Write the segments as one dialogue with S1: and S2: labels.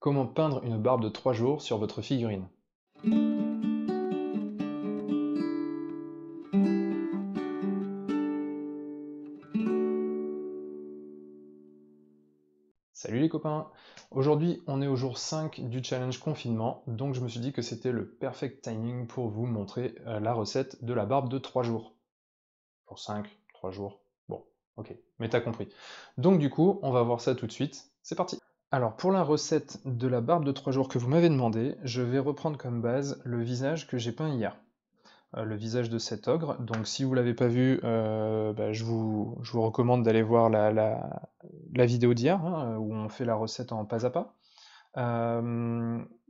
S1: Comment peindre une barbe de 3 jours sur votre figurine? Salut les copains! Aujourd'hui, on est au jour 5 du challenge confinement, donc je me suis dit que c'était le perfect timing pour vous montrer la recette de la barbe de 3 jours. Pour 5, 3 jours, bon, ok, mais t'as compris. Donc du coup, on va voir ça tout de suite, c'est parti! Alors pour la recette de la barbe de 3 jours que vous m'avez demandé, je vais reprendre comme base le visage que j'ai peint hier. Le visage de cet ogre. Donc si vous l'avez pas vu, je vous recommande d'aller voir la vidéo d'hier, hein, où on fait la recette en pas à pas.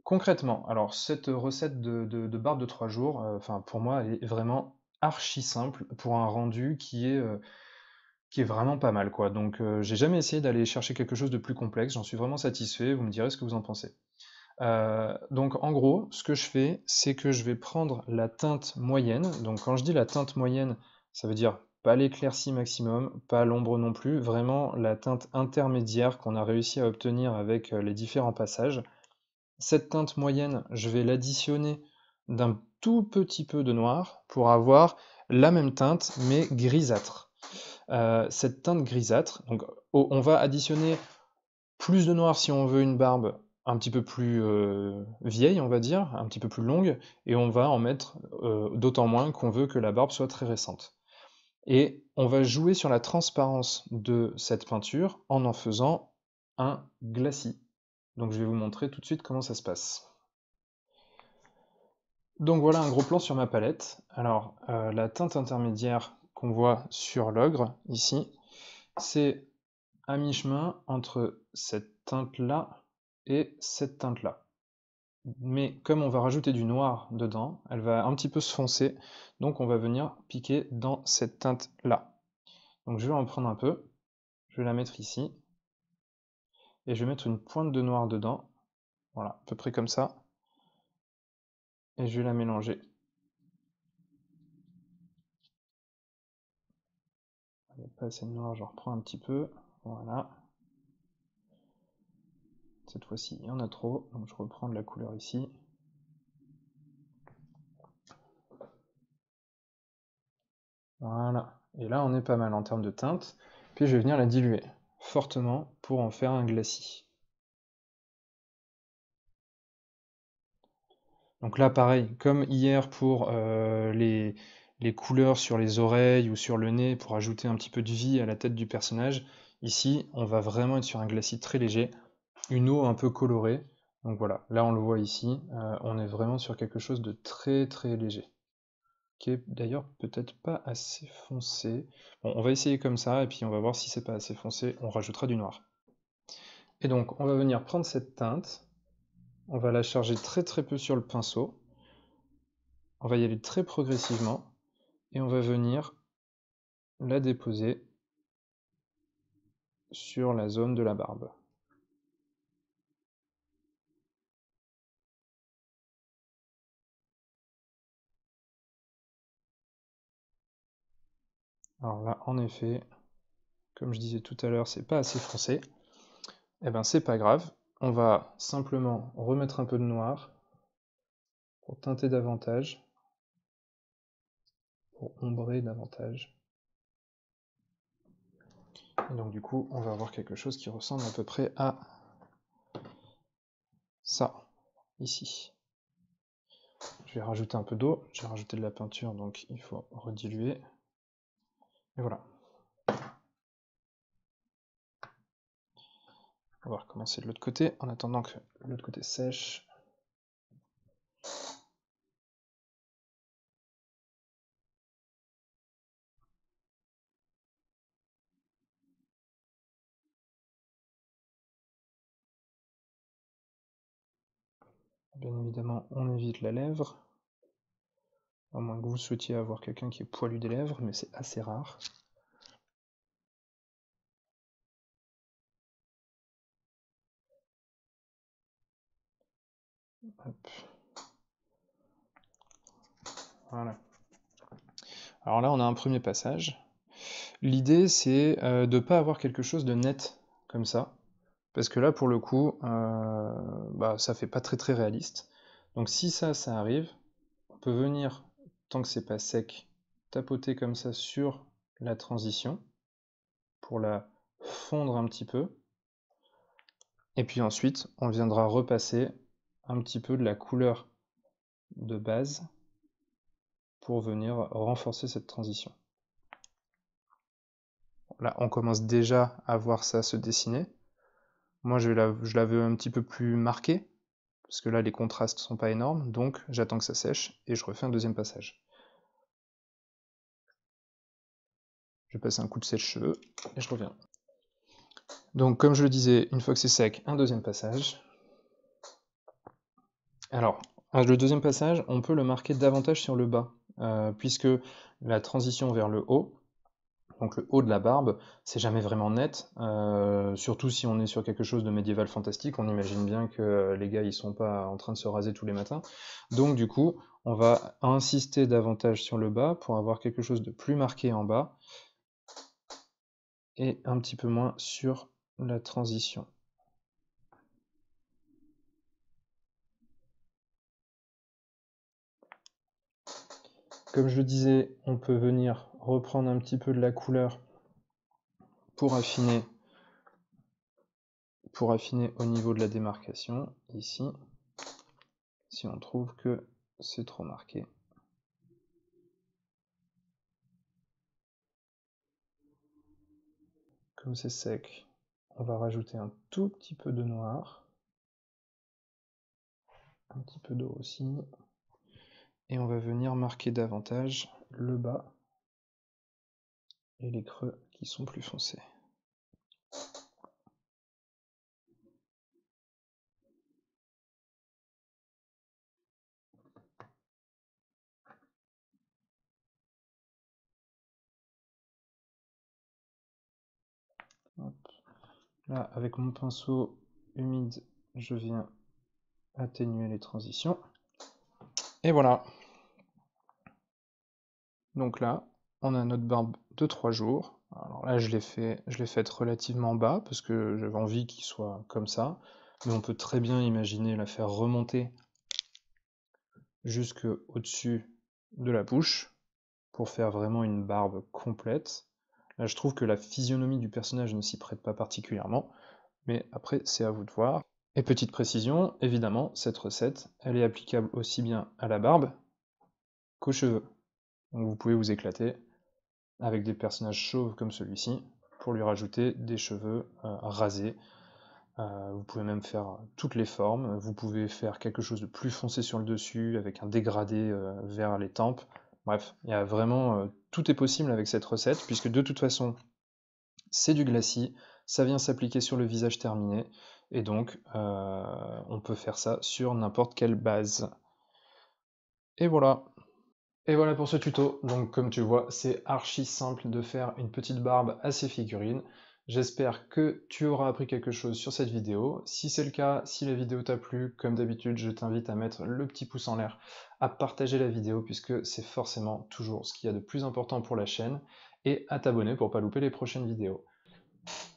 S1: Concrètement, alors cette recette de barbe de 3 jours, enfin pour moi, elle est vraiment archi simple pour un rendu qui est vraiment pas mal, quoi. Donc j'ai jamais essayé d'aller chercher quelque chose de plus complexe, j'en suis vraiment satisfait, vous me direz ce que vous en pensez. Donc en gros, ce que je fais, c'est que je vais prendre la teinte moyenne. Donc quand je dis la teinte moyenne, ça veut dire pas l'éclaircie maximum, pas l'ombre non plus, vraiment la teinte intermédiaire qu'on a réussi à obtenir avec les différents passages. Cette teinte moyenne, je vais l'additionner d'un tout petit peu de noir pour avoir la même teinte mais grisâtre. Cette teinte grisâtre, donc on va additionner plus de noir si on veut une barbe un petit peu plus vieille, on va dire, un petit peu plus longue, et on va en mettre d'autant moins qu'on veut que la barbe soit très récente. Et on va jouer sur la transparence de cette peinture en faisant un glacis. Donc je vais vous montrer tout de suite comment ça se passe. Donc voilà un gros plan sur ma palette. Alors la teinte intermédiaire qu'on voit sur l'ogre, ici, c'est à mi-chemin entre cette teinte-là et cette teinte-là. Mais comme on va rajouter du noir dedans, elle va un petit peu se foncer, donc on va venir piquer dans cette teinte-là. Donc je vais en prendre un peu, je vais la mettre ici, et je vais mettre une pointe de noir dedans, voilà, à peu près comme ça, et je vais la mélanger. Il n'y a pas assez de noir, je reprends un petit peu, voilà. Cette fois-ci, il y en a trop, donc je reprends de la couleur ici. Voilà, et là on est pas mal en termes de teinte, puis je vais venir la diluer fortement pour en faire un glacis. Donc là pareil, comme hier pour les couleurs sur les oreilles ou sur le nez pour ajouter un petit peu de vie à la tête du personnage, ici on va vraiment être sur un glacis très léger, une eau un peu colorée, donc voilà, là on le voit ici, on est vraiment sur quelque chose de très très léger, qui est d'ailleurs peut-être pas assez foncé. Bon, on va essayer comme ça, et puis on va voir si c'est pas assez foncé, on rajoutera du noir. Et donc on va venir prendre cette teinte, on va la charger très très peu sur le pinceau, on va y aller très progressivement, et on va venir la déposer sur la zone de la barbe. Alors là, en effet, comme je disais tout à l'heure, c'est pas assez foncé. Eh ben c'est pas grave, on va simplement remettre un peu de noir pour teinter davantage, pour ombrer davantage. Et donc du coup, on va avoir quelque chose qui ressemble à peu près à ça, ici. Je vais rajouter un peu d'eau, j'ai rajouté de la peinture, donc il faut rediluer. Et voilà. On va recommencer de l'autre côté, en attendant que l'autre côté sèche. Bien évidemment, on évite la lèvre, à moins que vous souhaitiez avoir quelqu'un qui est poilu des lèvres, mais c'est assez rare. Hop. Voilà. Alors là, on a un premier passage. L'idée, c'est de ne pas avoir quelque chose de net, comme ça, parce que là, pour le coup, bah, ça fait pas très réaliste. Donc si ça arrive, on peut venir, tant que c'est pas sec, tapoter comme ça sur la transition pour la fondre un petit peu. Et puis ensuite, on viendra repasser un petit peu de la couleur de base pour venir renforcer cette transition. Là, on commence déjà à voir ça se dessiner. Moi, je la veux un petit peu plus marquée, parce que là, les contrastes sont pas énormes, donc j'attends que ça sèche et je refais un deuxième passage. Je passe un coup de sèche-cheveux et je reviens. Donc, comme je le disais, une fois que c'est sec, un deuxième passage. Alors, le deuxième passage, on peut le marquer davantage sur le bas, puisque la transition vers le haut, donc le haut de la barbe, c'est jamais vraiment net, surtout si on est sur quelque chose de médiéval fantastique, on imagine bien que les gars ils sont pas en train de se raser tous les matins. Donc du coup, on va insister davantage sur le bas pour avoir quelque chose de plus marqué en bas, et un petit peu moins sur la transition. Comme je le disais, on peut venir reprendre un petit peu de la couleur pour affiner au niveau de la démarcation, ici, si on trouve que c'est trop marqué. Comme c'est sec, on va rajouter un tout petit peu de noir, un petit peu d'eau aussi, et on va venir marquer davantage le bas et les creux qui sont plus foncés. Hop. Là, avec mon pinceau humide, je viens atténuer les transitions. Et voilà. Donc là, on a notre barbe de 3 jours. Alors là, je l'ai faite relativement bas parce que j'avais envie qu'il soit comme ça. Mais on peut très bien imaginer la faire remonter jusque au-dessus de la bouche pour faire vraiment une barbe complète. Là, je trouve que la physionomie du personnage ne s'y prête pas particulièrement, mais après, c'est à vous de voir. Et petite précision, évidemment, cette recette, elle est applicable aussi bien à la barbe qu'aux cheveux. Donc vous pouvez vous éclater avec des personnages chauves comme celui-ci pour lui rajouter des cheveux rasés. Vous pouvez même faire toutes les formes. Vous pouvez faire quelque chose de plus foncé sur le dessus avec un dégradé vers les tempes. Bref, il y a vraiment tout est possible avec cette recette puisque de toute façon c'est du glacis, ça vient s'appliquer sur le visage terminé et donc on peut faire ça sur n'importe quelle base. Et voilà. Et voilà pour ce tuto. Donc comme tu vois, c'est archi simple de faire une petite barbe à ces figurines. J'espère que tu auras appris quelque chose sur cette vidéo. Si c'est le cas, si la vidéo t'a plu, comme d'habitude, je t'invite à mettre le petit pouce en l'air, à partager la vidéo puisque c'est forcément toujours ce qu'il y a de plus important pour la chaîne, et à t'abonner pour pas louper les prochaines vidéos.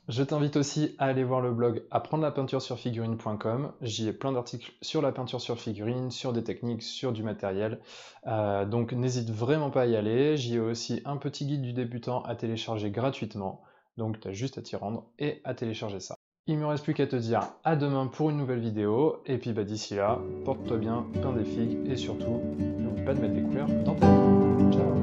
S1: Je t'invite aussi à aller voir le blog apprendre-la-peinture-sur-figurine.com. J'y ai plein d'articles sur la peinture sur figurine, sur des techniques, sur du matériel. Donc n'hésite vraiment pas à y aller. J'y ai aussi un petit guide du débutant à télécharger gratuitement. Donc tu as juste à t'y rendre et à télécharger ça. Il me reste plus qu'à te dire à demain pour une nouvelle vidéo. Et puis d'ici là, porte-toi bien, peins des figues et surtout, n'oublie pas de mettre des couleurs dans ta vie. Ciao!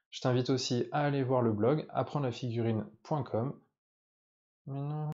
S1: Je t'invite aussi à aller voir le blog apprendre-la-figurine.com. Mais non.